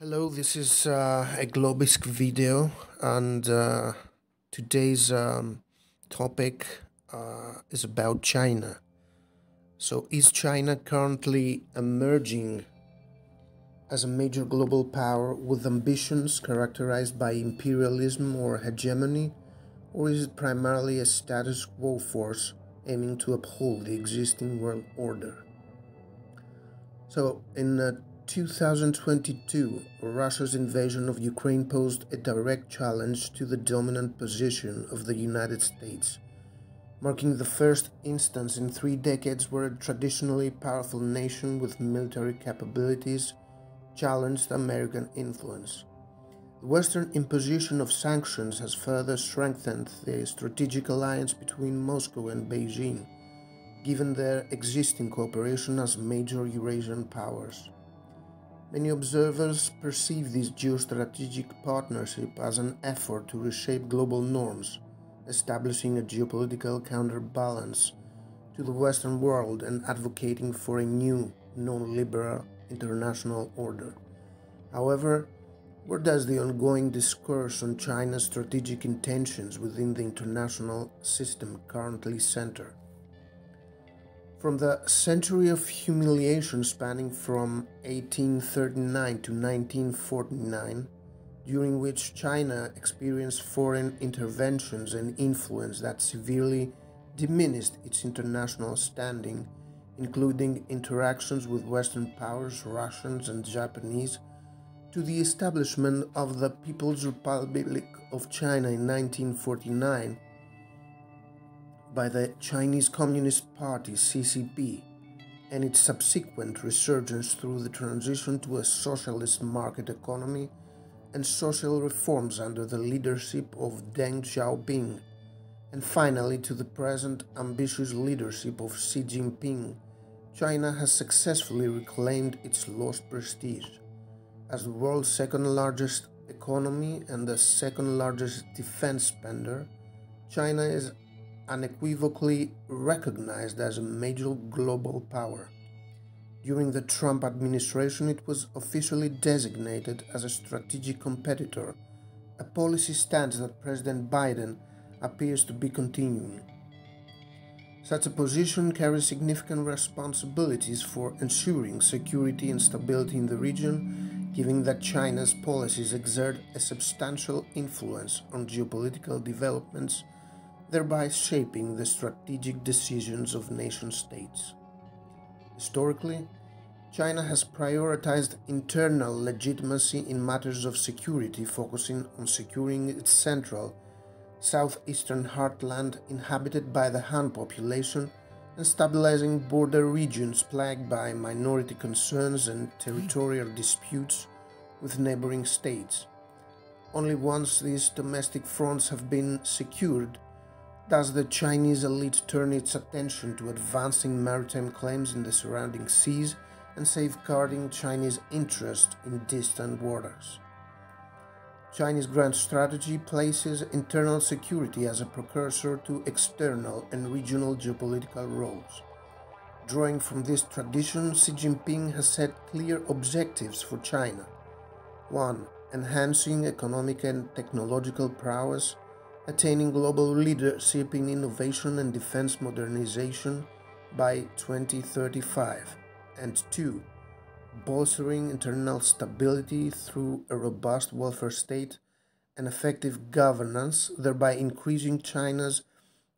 Hello, this is a globisc video, and today's topic is about China. So, is China currently emerging as a major global power with ambitions characterized by imperialism or hegemony, or is it primarily a status quo force aiming to uphold the existing world order? So, in 2022, Russia's invasion of Ukraine posed a direct challenge to the dominant position of the United States, marking the first instance in 3 decades where a traditionally powerful nation with military capabilities challenged American influence. The Western imposition of sanctions has further strengthened the strategic alliance between Moscow and Beijing, given their existing cooperation as major Eurasian powers. Many observers perceive this geostrategic partnership as an effort to reshape global norms, establishing a geopolitical counterbalance to the Western world and advocating for a new, non-liberal international order. However, where does the ongoing discourse on China's strategic intentions within the international system currently center? From the century of humiliation spanning from 1839 to 1949, during which China experienced foreign interventions and influence that severely diminished its international standing, including interactions with Western powers, Russians and Japanese, to the establishment of the People's Republic of China in 1949, by the Chinese Communist Party (CCP) and its subsequent resurgence through the transition to a socialist market economy and social reforms under the leadership of Deng Xiaoping, and finally to the present ambitious leadership of Xi Jinping, China has successfully reclaimed its lost prestige. As the world's second largest economy and the second largest defense spender, China is unequivocally recognized as a major global power. During the Trump administration, it was officially designated as a strategic competitor, a policy stance that President Biden appears to be continuing. Such a position carries significant responsibilities for ensuring security and stability in the region, given that China's policies exert a substantial influence on geopolitical developments, thereby shaping the strategic decisions of nation-states. Historically, China has prioritized internal legitimacy in matters of security, focusing on securing its central, southeastern heartland inhabited by the Han population and stabilizing border regions plagued by minority concerns and territorial disputes with neighboring states. Only once these domestic fronts have been secured does the Chinese elite turn its attention to advancing maritime claims in the surrounding seas and safeguarding Chinese interests in distant waters. Chinese grand strategy places internal security as a precursor to external and regional geopolitical roles. Drawing from this tradition, Xi Jinping has set clear objectives for China. 1. Enhancing economic and technological prowess, attaining global leadership in innovation and defense modernization by 2035, and 2. Bolstering internal stability through a robust welfare state and effective governance, thereby increasing China's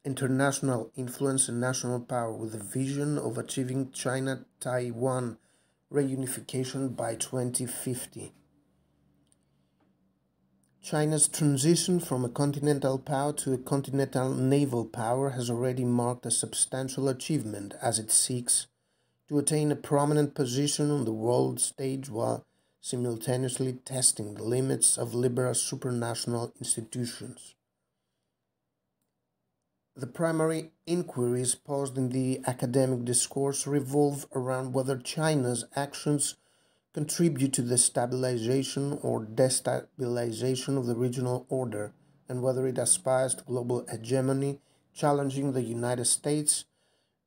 international influence and national power with a vision of achieving China-Taiwan reunification by 2050. China's transition from a continental power to a continental naval power has already marked a substantial achievement as it seeks to attain a prominent position on the world stage while simultaneously testing the limits of liberal supranational institutions. The primary inquiries posed in the academic discourse revolve around whether China's actions contribute to the stabilization or destabilization of the regional order, and whether it aspires to global hegemony, challenging the United States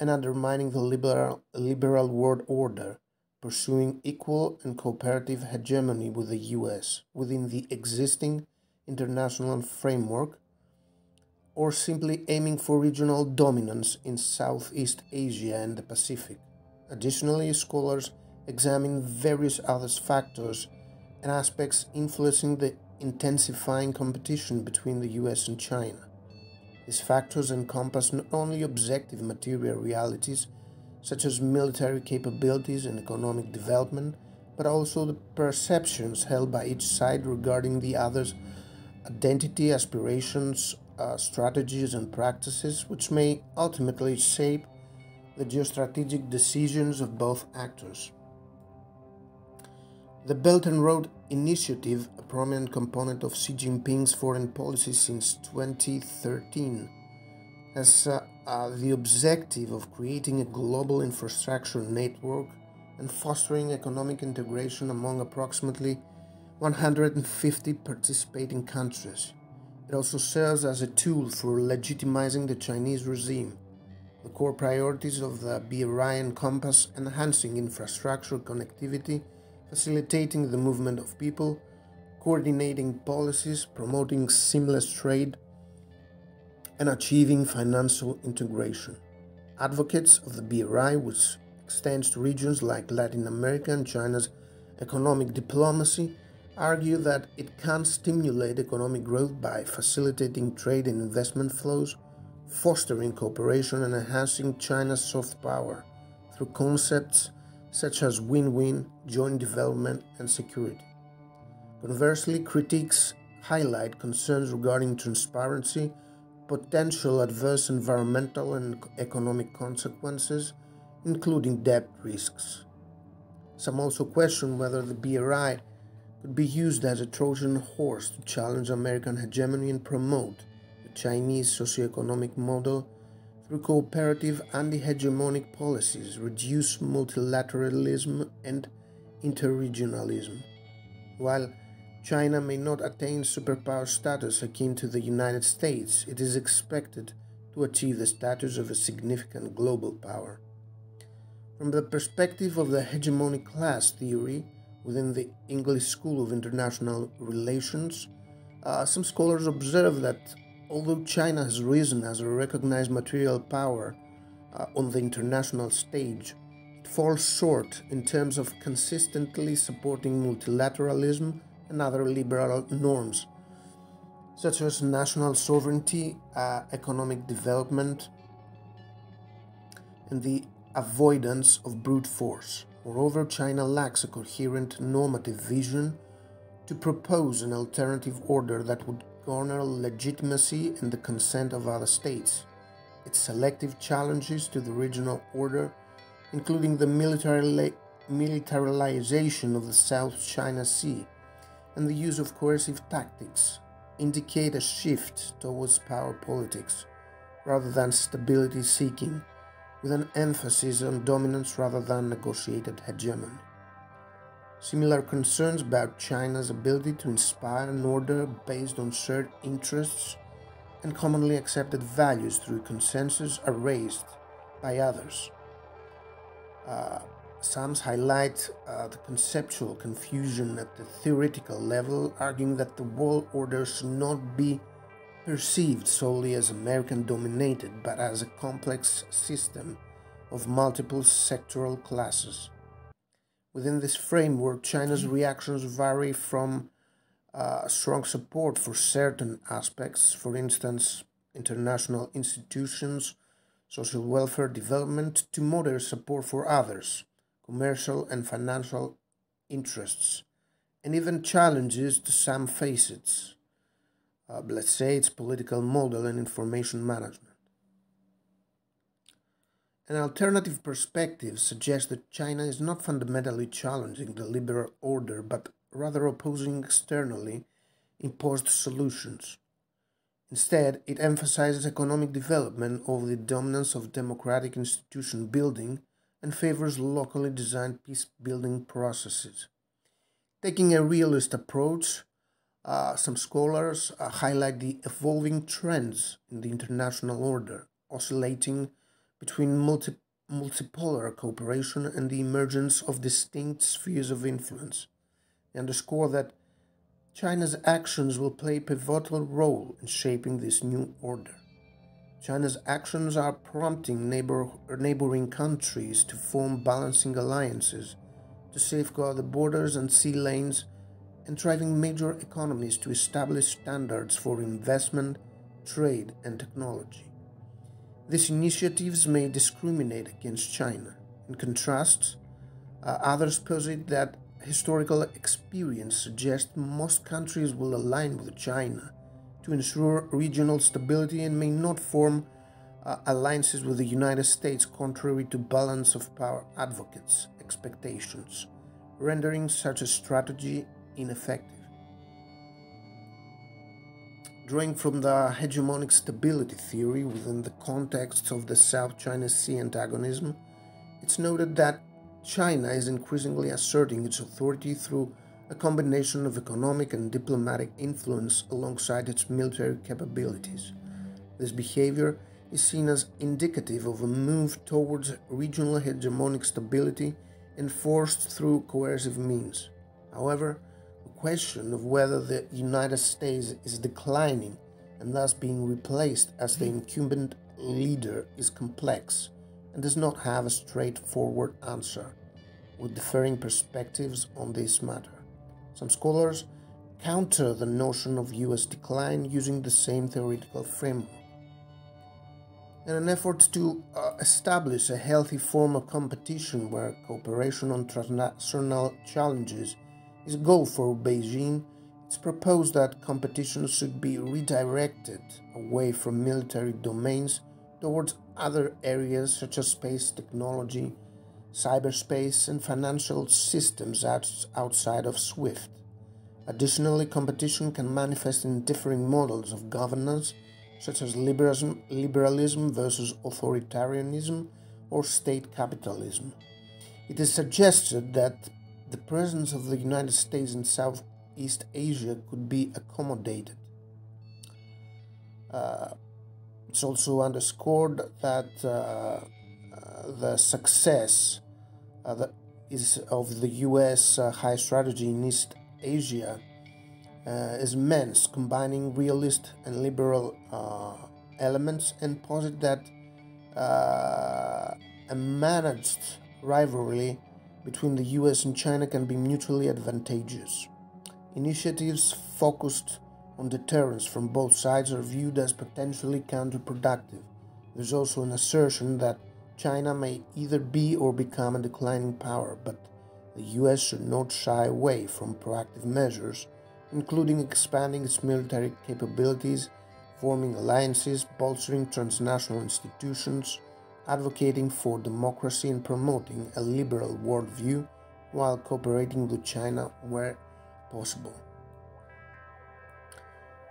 and undermining the liberal world order, pursuing equal and cooperative hegemony with the US within the existing international framework, or simply aiming for regional dominance in Southeast Asia and the Pacific. Additionally, scholars examine various other factors and aspects influencing the intensifying competition between the US and China. These factors encompass not only objective material realities, such as military capabilities and economic development, but also the perceptions held by each side regarding the other's identity, aspirations, strategies, and practices, which may ultimately shape the geostrategic decisions of both actors. The Belt and Road Initiative, a prominent component of Xi Jinping's foreign policy since 2013, has the objective of creating a global infrastructure network and fostering economic integration among approximately 150 participating countries. It also serves as a tool for legitimizing the Chinese regime. The core priorities of the BRI encompass enhancing infrastructure connectivity, facilitating the movement of people, coordinating policies, promoting seamless trade, and achieving financial integration. Advocates of the BRI, which extends to regions like Latin America and China's economic diplomacy, argue that it can stimulate economic growth by facilitating trade and investment flows, fostering cooperation, and enhancing China's soft power through concepts such as win-win, joint development, and security. Conversely, critics highlight concerns regarding transparency, potential adverse environmental and economic consequences, including debt risks. Some also question whether the BRI could be used as a Trojan horse to challenge American hegemony and promote the Chinese socioeconomic model through cooperative anti-hegemonic policies, reduce multilateralism and interregionalism. While China may not attain superpower status akin to the United States, it is expected to achieve the status of a significant global power. From the perspective of the hegemonic class theory within the English School of International Relations, some scholars observe that although China has risen as a recognized material power on the international stage, it falls short in terms of consistently supporting multilateralism and other liberal norms, such as national sovereignty, economic development, and the avoidance of brute force. Moreover, China lacks a coherent normative vision to propose an alternative order that would garner legitimacy and the consent of other states. Its selective challenges to the regional order, including the militarization of the South China Sea and the use of coercive tactics, indicate a shift towards power politics rather than stability seeking, with an emphasis on dominance rather than negotiated hegemony. Similar concerns about China's ability to inspire an order based on shared interests and commonly accepted values through consensus are raised by others. Some highlight the conceptual confusion at the theoretical level, arguing that the world order should not be perceived solely as American-dominated, but as a complex system of multiple sectoral classes. Within this framework, China's reactions vary from strong support for certain aspects, for instance, international institutions, social welfare development, to moderate support for others, commercial and financial interests, and even challenges to some facets, let's say its political model and information management. An alternative perspective suggests that China is not fundamentally challenging the liberal order, but rather opposing externally imposed solutions. Instead, it emphasizes economic development over the dominance of democratic institution building and favors locally designed peace-building processes. Taking a realist approach, some scholars highlight the evolving trends in the international order, oscillating between multipolar cooperation and the emergence of distinct spheres of influence. They underscore that China's actions will play a pivotal role in shaping this new order. China's actions are prompting neighboring countries to form balancing alliances to safeguard the borders and sea lanes, and driving major economies to establish standards for investment, trade, and technology. These initiatives may discriminate against China. In contrast, others posit that historical experience suggests most countries will align with China to ensure regional stability and may not form alliances with the United States, contrary to balance of power advocates' expectations, rendering such a strategy ineffective. Drawing from the hegemonic stability theory within the context of the South China Sea antagonism, it's noted that China is increasingly asserting its authority through a combination of economic and diplomatic influence alongside its military capabilities. This behavior is seen as indicative of a move towards regional hegemonic stability enforced through coercive means. However, the question of whether the United States is declining and thus being replaced as the incumbent leader is complex and does not have a straightforward answer, with differing perspectives on this matter. Some scholars counter the notion of US decline using the same theoretical framework. In an effort to establish a healthy form of competition where cooperation on transnational challenges is a goal for Beijing, it's proposed that competition should be redirected away from military domains towards other areas such as space technology, cyberspace, and financial systems outside of SWIFT. Additionally, competition can manifest in differing models of governance, such as liberalism versus authoritarianism or state capitalism. It is suggested that the presence of the United States in Southeast Asia could be accommodated. It's also underscored that the success of the U.S. high strategy in East Asia is immense, combining realist and liberal elements, and posit that a managed rivalry between the US and China can be mutually advantageous. Initiatives focused on deterrence from both sides are viewed as potentially counterproductive. There's also an assertion that China may either be or become a declining power, but the US should not shy away from proactive measures, including expanding its military capabilities, forming alliances, bolstering transnational institutions, advocating for democracy, and promoting a liberal worldview while cooperating with China where possible.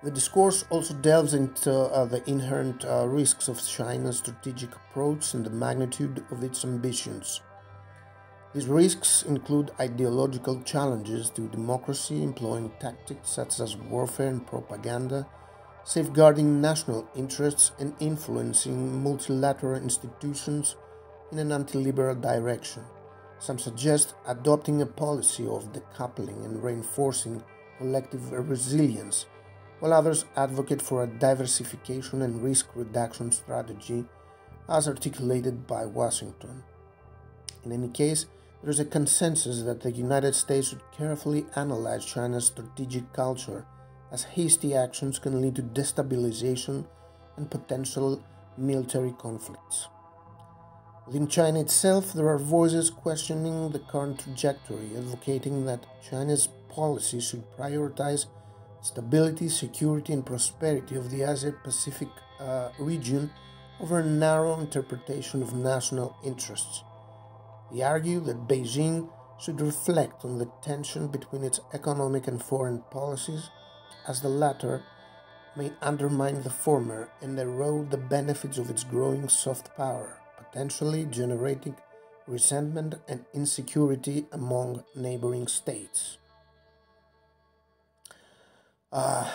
The discourse also delves into the inherent risks of China's strategic approach and the magnitude of its ambitions. These risks include ideological challenges to democracy, employing tactics such as warfare and propaganda, safeguarding national interests, and influencing multilateral institutions in an anti-liberal direction. Some suggest adopting a policy of decoupling and reinforcing collective resilience, while others advocate for a diversification and risk reduction strategy as articulated by Washington. In any case, there is a consensus that the United States should carefully analyze China's strategic culture, as hasty actions can lead to destabilization and potential military conflicts. Within China itself, there are voices questioning the current trajectory, advocating that China's policy should prioritize stability, security, and prosperity of the Asia-Pacific region over a narrow interpretation of national interests. They argue that Beijing should reflect on the tension between its economic and foreign policies, as the latter may undermine the former and erode the benefits of its growing soft power, potentially generating resentment and insecurity among neighboring states.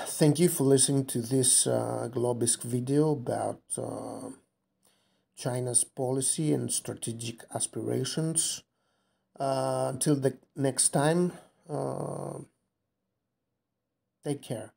Thank you for listening to this Globisk video about China's policy and strategic aspirations. Until the next time, take care.